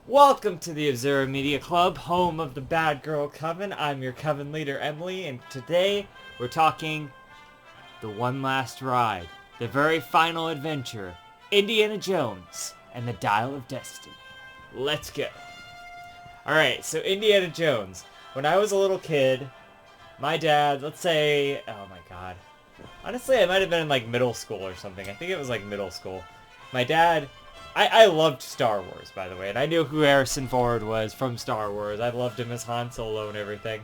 Welcome to the Azura Media Club, home of the Bad Girl Coven. I'm your Coven leader, Emily, and today we're talking The One Last Ride, the very final adventure, Indiana Jones and the Dial of Destiny. Let's go. Alright, so Indiana Jones. When I was a little kid, my dad, let's say, oh my god. Honestly, I might have been in like middle school or something. I think it was like middle school. My dad, I loved Star Wars, by the way, and I knew who Harrison Ford was from Star Wars. I loved him as Han Solo and everything.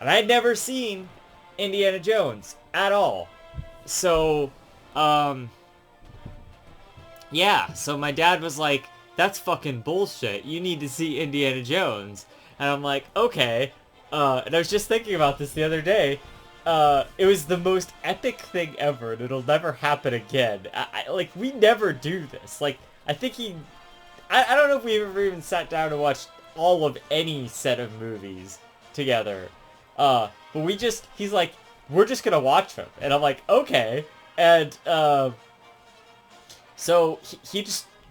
And I'd never seen Indiana Jones at all. So, yeah, so my dad was like, that's fucking bullshit. You need to see Indiana Jones. And I'm like, okay. And I was just thinking about this the other day. It was the most epic thing ever, and it'll never happen again. Like, we never do this. Like, I think I don't know if we ever even sat down and watched all of any set of movies together. But he's like, we're just gonna watch them. And I'm like, okay. And, so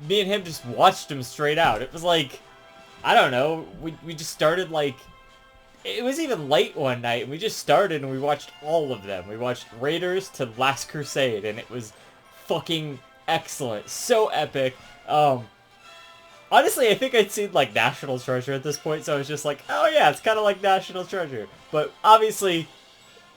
me and him just watched them straight out. It was like, I don't know, we just started like, it was even late one night, and we just started and we watched all of them. We watched Raiders to Last Crusade, and it was fucking excellent. So epic. Honestly, I think I'd seen, like, National Treasure at this point, so I was just like, oh yeah, it's kind of like National Treasure. But obviously,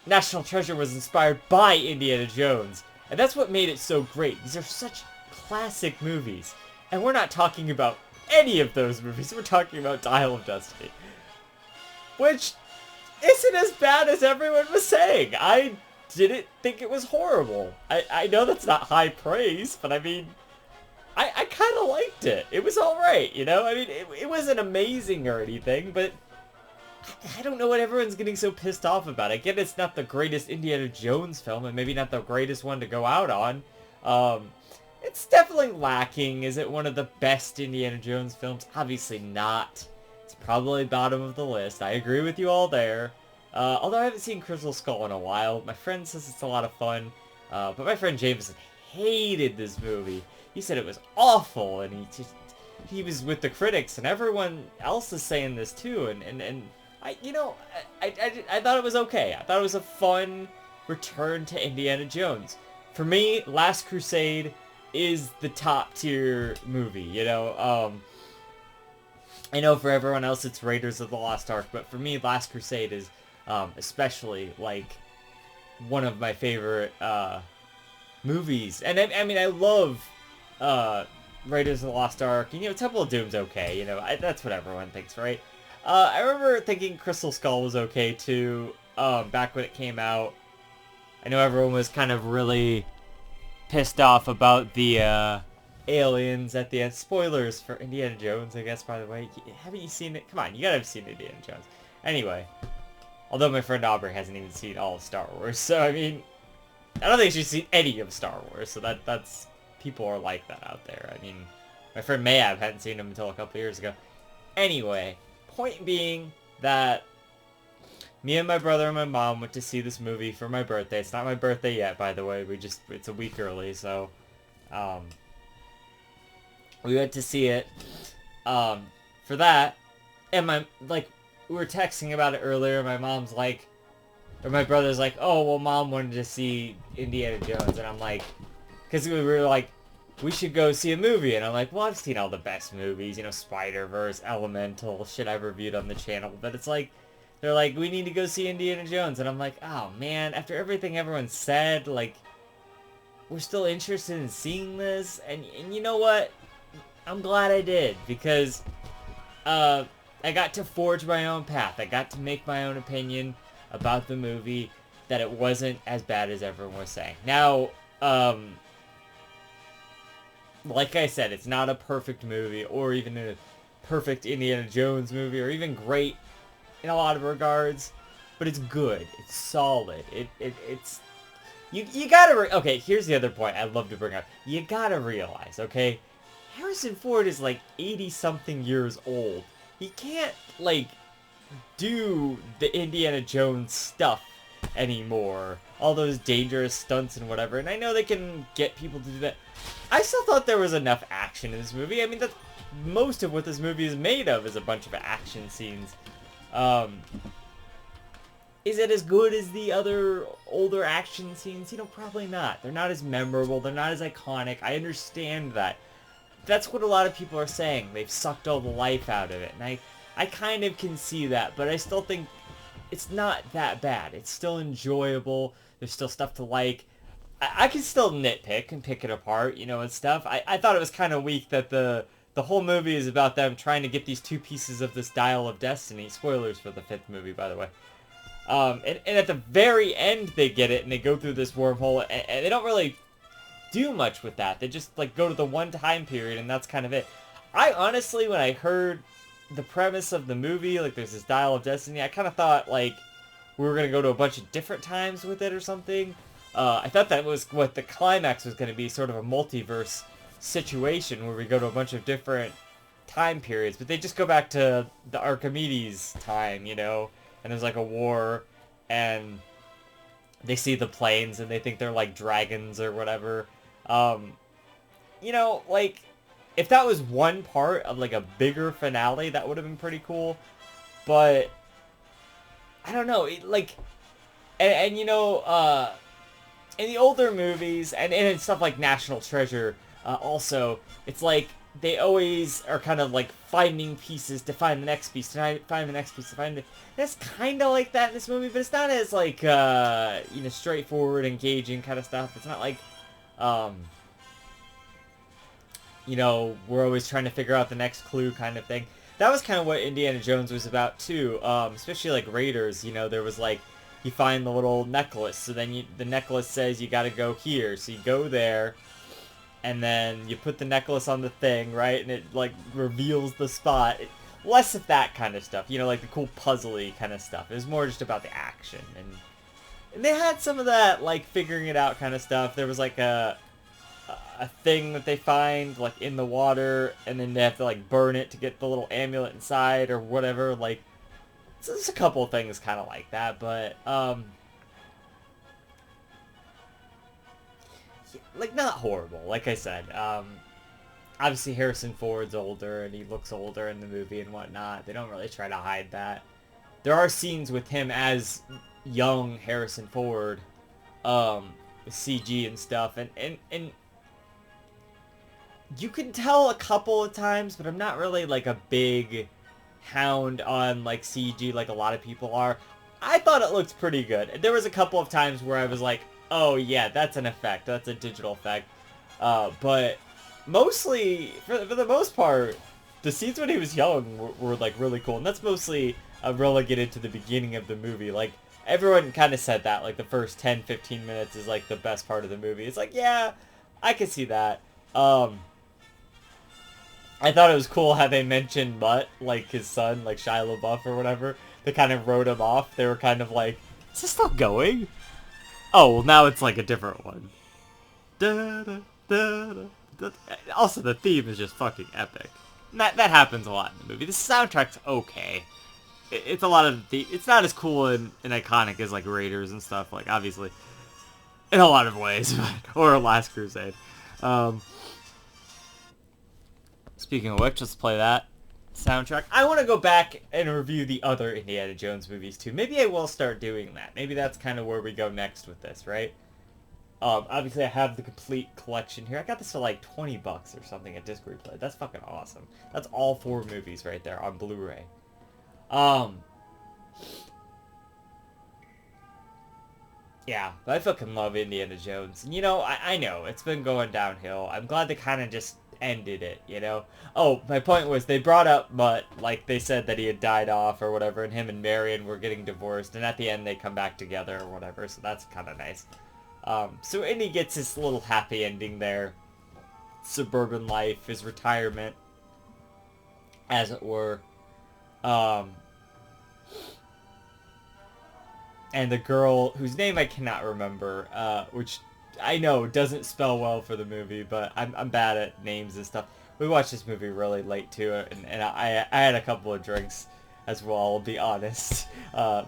National Treasure was inspired by Indiana Jones, and that's what made it so great. These are such classic movies, and we're not talking about any of those movies. We're talking about Dial of Destiny, which isn't as bad as everyone was saying. I didn't think it was horrible. I know that's not high praise, but I mean, I kind of liked it. It was alright, you know? I mean, it wasn't amazing or anything, but I don't know what everyone's getting so pissed off about. Again, it's not the greatest Indiana Jones film, and maybe not the greatest one to go out on. It's definitely lacking. Is it one of the best Indiana Jones films? Obviously not. It's probably bottom of the list. I agree with you all there. Although I haven't seen Crystal Skull in a while. My friend says it's a lot of fun. But my friend Jameson hated this movie. He said it was awful, and he was with the critics, and everyone else is saying this too. And I thought it was okay. I thought it was a fun return to Indiana Jones. For me, Last Crusade is the top tier movie, you know? I know for everyone else it's Raiders of the Lost Ark, but for me, Last Crusade is especially, like, one of my favorite movies. And I mean, I love Raiders of the Lost Ark, and, you know, Temple of Doom's okay, you know, that's what everyone thinks, right? I remember thinking Crystal Skull was okay, too, back when it came out. I know everyone was kind of really pissed off about the, aliens at the end. Spoilers for Indiana Jones, I guess, by the way. Haven't you seen it? Come on, you gotta have seen Indiana Jones. Anyway, although my friend Aubrey hasn't even seen all of Star Wars, so I mean, I don't think she's seen any of Star Wars, so that's, people are like that out there. I mean, my friend Mayab hadn't seen them until a couple years ago. Anyway, point being that me and my brother and my mom went to see this movie for my birthday. It's not my birthday yet, by the way. It's a week early, so, we went to see it, for that, and we were texting about it earlier, my mom's like, or my brother's like, oh, well, mom wanted to see Indiana Jones, and I'm like, because we were like, we should go see a movie, and I'm like, well, I've seen all the best movies, you know, Spider-Verse, Elemental, shit I've reviewed on the channel, but it's like, they're like, we need to go see Indiana Jones, and I'm like, oh, man, after everything everyone said, like, we're still interested in seeing this, and you know what? I'm glad I did, because I got to forge my own path. I got to make my own opinion about the movie, that it wasn't as bad as everyone was saying. Now, like I said, it's not a perfect movie, or even a perfect Indiana Jones movie, or even great in a lot of regards, but it's good. It's solid. It's... You gotta... Okay, here's the other point I'd love to bring up. You gotta realize, okay? Harrison Ford is like 80-something years old. He can't, like, do the Indiana Jones stuff anymore. All those dangerous stunts and whatever. And I know they can get people to do that. I still thought there was enough action in this movie. I mean, most of what this movie is made of is a bunch of action scenes. Is it as good as the other older action scenes? You know, probably not. They're not as memorable. They're not as iconic. I understand that. That's what a lot of people are saying. They've sucked all the life out of it. And I kind of can see that, but I still think it's not that bad. It's still enjoyable. There's still stuff to like. I can still nitpick and pick it apart, you know, and stuff. I thought it was kind of weak that the whole movie is about them trying to get these two pieces of this Dial of Destiny. Spoilers for the 5th movie, by the way. And at the very end, they get it, and they go through this wormhole, and they don't really do much with that. They just, like, go to the one time period, and that's kind of it. I honestly, when I heard the premise of the movie, like, there's this Dial of Destiny, I kind of thought, like, we were going to go to a bunch of different times with it or something. I thought that was what the climax was going to be, sort of a multiverse situation where we go to a bunch of different time periods, but they just go back to the Archimedes time, you know, and there's like a war, and they see the planes, and they think they're like dragons or whatever. You know, like, if that was one part of like a bigger finale, that would have been pretty cool, but I don't know, like, and you know, in the older movies, and in stuff like National Treasure, also, it's like, they always are kind of like finding pieces to find the next piece, to find the next piece, to find the... It's kind of like that in this movie, but it's not as like, you know, straightforward, engaging kind of stuff. It's not like, you know, we're always trying to figure out the next clue kind of thing. That was kind of what Indiana Jones was about too, especially like Raiders, you know, there was like, you find the little necklace, so then the necklace says you gotta go here, so you go there, and then you put the necklace on the thing, right, and it like reveals the spot. Less of that kind of stuff, you know, like the cool puzzly kind of stuff. It was more just about the action, and they had some of that like figuring it out kind of stuff. There was like a thing that they find like in the water, and then they have to like burn it to get the little amulet inside or whatever. Like, so there's a couple of things kind of like that, but like, not horrible. Like I said, obviously Harrison Ford's older, and he looks older in the movie and whatnot. They don't really try to hide that. There are scenes with him as young Harrison Ford, with CG and stuff, and you can tell a couple of times, but I'm not really like a big hound on like CG like a lot of people are. I thought it looked pretty good. There was a couple of times where I was like, oh yeah, that's an effect, that's a digital effect, but mostly, for the most part, the scenes when he was young were like really cool, and that's mostly relegated to the beginning of the movie. Like, everyone kind of said that, like the first 10-15 minutes is like the best part of the movie. It's like, yeah, I can see that. I thought it was cool how they mentioned Mutt, like his son, like Shia LaBeouf or whatever. They kind of wrote him off. They were kind of like, is this still going? Oh, well, now it's like a different one. Da, da, da, da. Also, the theme is just fucking epic. And that happens a lot in the movie. The soundtrack's okay. It's a lot of it's not as cool and iconic as like Raiders and stuff, like, obviously, in a lot of ways, or Last Crusade. Speaking of which, let's play that soundtrack. I want to go back and review the other Indiana Jones movies too. Maybe I will start doing that. Maybe that's kind of where we go next with this, right? Obviously I have the complete collection here. I got this for like $20 or something at Disc Replay. That's fucking awesome. That's all 4 movies right there on Blu-ray. Yeah, but I fucking love Indiana Jones. And, you know, I know, it's been going downhill. I'm glad they kind of just ended it, you know? Oh, my point was, they brought up Mutt, like, they said that he had died off or whatever, and him and Marion were getting divorced, and at the end they come back together or whatever, so that's kind of nice. So Indy gets his little happy ending there. Suburban life, his retirement, as it were. And the girl, whose name I cannot remember, which I know doesn't spell well for the movie, but I'm bad at names and stuff. We watched this movie really late too, and I had a couple of drinks as well, I'll be honest,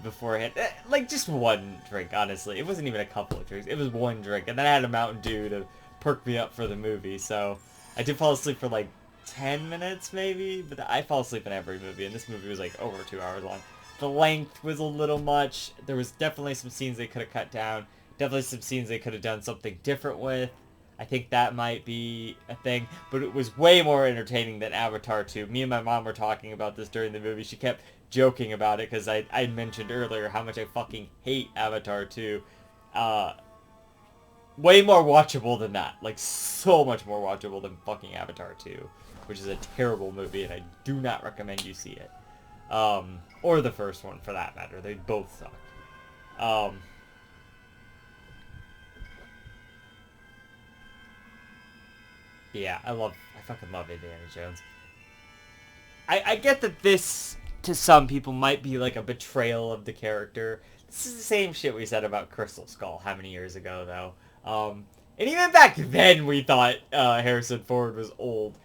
beforehand. Like, just one drink, honestly. It wasn't even a couple of drinks. It was one drink, and then I had a Mountain Dew to perk me up for the movie, so I did fall asleep for like 10 minutes maybe, but I fall asleep in every movie, and this movie was like over 2 hours long. The length was a little much. There was definitely some scenes they could have cut down. Definitely some scenes they could have done something different with. I think that might be a thing, but it was way more entertaining than Avatar 2. Me and my mom were talking about this during the movie. She kept joking about it because I mentioned earlier how much I fucking hate Avatar 2. Way more watchable than that. Like, so much more watchable than fucking Avatar 2, which is a terrible movie, and I do not recommend you see it. Or the first one, for that matter. They both suck. Yeah, I fucking love Indiana Jones. I get that this, to some people, might be like a betrayal of the character. This is the same shit we said about Crystal Skull how many years ago, though. And even back then, we thought Harrison Ford was old.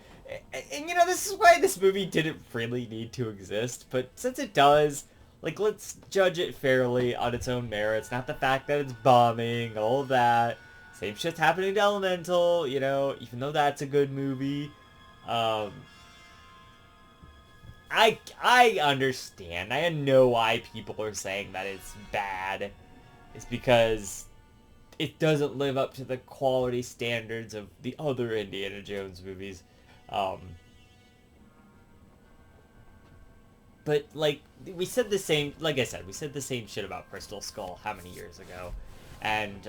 And, you know, this is why this movie didn't really need to exist. But since it does, like, let's judge it fairly on its own merits. Not the fact that it's bombing, all of that. Same shit's happening to Elemental, you know, even though that's a good movie. I understand. I know why people are saying that it's bad. It's because it doesn't live up to the quality standards of the other Indiana Jones movies. But, like, we said the same, like I said, we said the same shit about Crystal Skull how many years ago. And,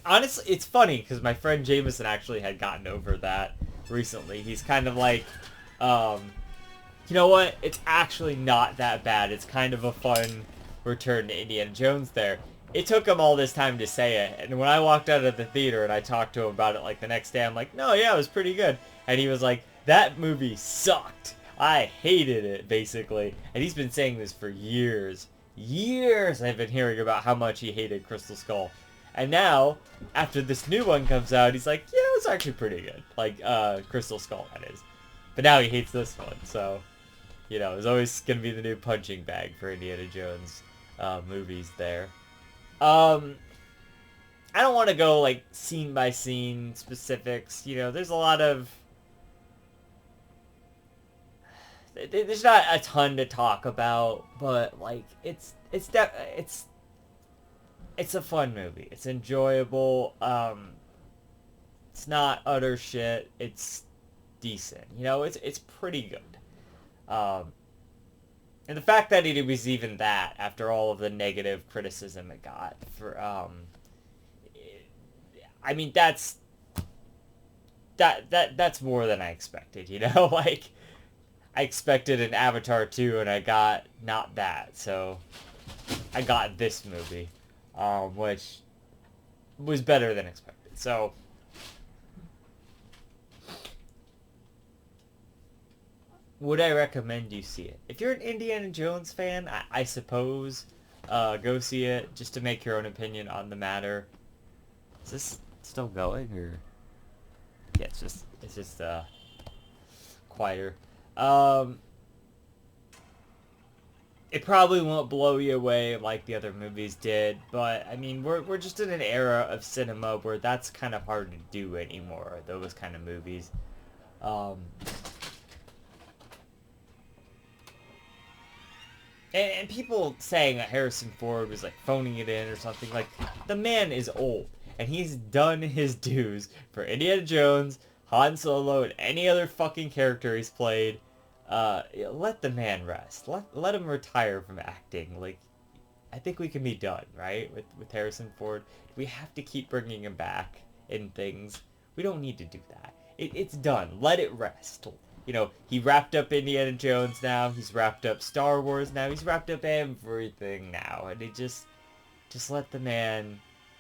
honestly, it's funny, because my friend Jameson actually had gotten over that recently. He's kind of like, you know what? It's actually not that bad. It's kind of a fun return to Indiana Jones there. It took him all this time to say it, and when I walked out of the theater and I talked to him about it, like, the next day, I'm like, no, yeah, it was pretty good. And he was like, that movie sucked. I hated it, basically. And he's been saying this for years. Years I've been hearing about how much he hated Crystal Skull. And now, after this new one comes out, he's like, yeah, it was actually pretty good. Like, Crystal Skull, that is. But now he hates this one, so, you know, it's always gonna be the new punching bag for Indiana Jones movies there. I don't want to go, like, scene by scene specifics. You know, there's a lot of... There's not a ton to talk about, but, like, it's a fun movie. It's enjoyable. It's not utter shit. It's decent. You know, it's pretty good. And the fact that it was even that after all of the negative criticism it got for, I mean, that's more than I expected, you know? Like, I expected an Avatar 2 and I got not that, so I got this movie, which was better than expected. So, would I recommend you see it? If you're an Indiana Jones fan, I suppose, go see it just to make your own opinion on the matter. Is this still going, or? Yeah, it's just quieter. It probably won't blow you away like the other movies did, but I mean, we're just in an era of cinema where that's kind of hard to do anymore. Those kind of movies. And people saying that Harrison Ford was like phoning it in or something, like, the man is old and he's done his dues for Indiana Jones, Han Solo, and any other fucking character he's played. Let the man rest. Let him retire from acting. Like, I think we can be done, right? With Harrison Ford. We have to keep bringing him back in things. We don't need to do that. It's done. Let it rest. You know, he wrapped up Indiana Jones now. He's wrapped up Star Wars now. He's wrapped up everything now. And he just let the man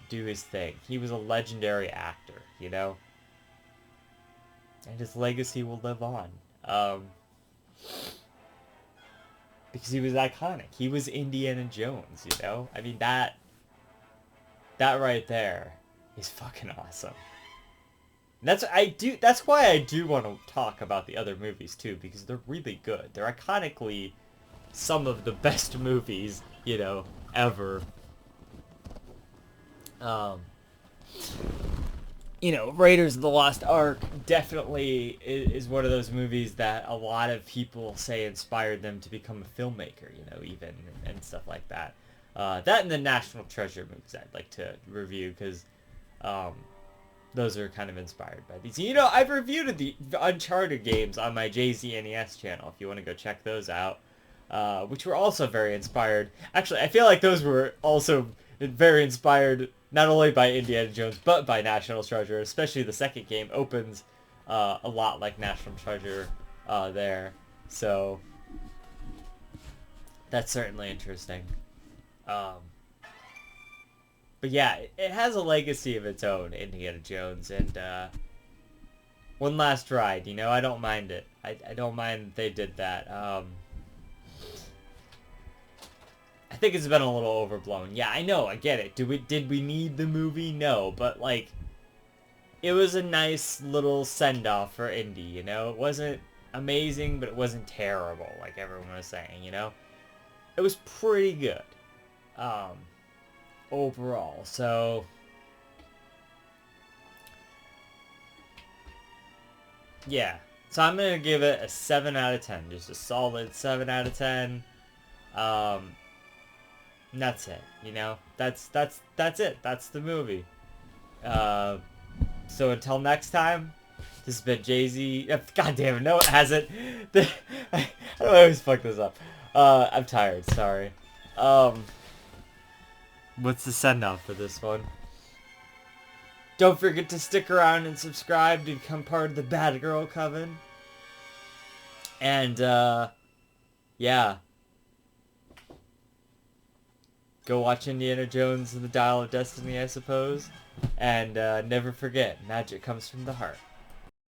do his thing. He was a legendary actor, you know? And his legacy will live on. Because he was iconic. He was Indiana Jones, you know? I mean, that right there is fucking awesome. And that's why I do want to talk about the other movies too, because they're really good. They're iconically some of the best movies, you know, ever. Raiders of the Lost Ark definitely is one of those movies that a lot of people say inspired them to become a filmmaker, even, and stuff like that. That and the National Treasure movies I'd like to review, because those are kind of inspired by these. I've reviewed the Uncharted games on my JZNES channel, if you want to go check those out, which were also very inspired. Actually, I feel like those were also very inspired not only by Indiana Jones, but by National Treasure. Especially the second game opens a lot like National Treasure there. So that's certainly interesting. But yeah, it has a legacy of its own, Indiana Jones, and one last ride. I don't mind it. I don't mind that they did that. I think it's been a little overblown. Yeah, I know, I get it. Did we need the movie? No, but it was a nice little send-off for Indy, It wasn't amazing, but it wasn't terrible, like everyone was saying, It was pretty good, overall, so... Yeah, so I'm gonna give it a 7 out of 10, just a solid 7 out of 10, and that's it, That's it. That's the movie. So until next time, this has been Jay-Z. God damn it, no it hasn't. I always fuck this up. I'm tired, sorry. What's the send-off for this one? Don't forget to stick around and subscribe to become part of the Bad Girl Coven. And, yeah. Go watch Indiana Jones and the Dial of Destiny, I suppose. And never forget, magic comes from the heart.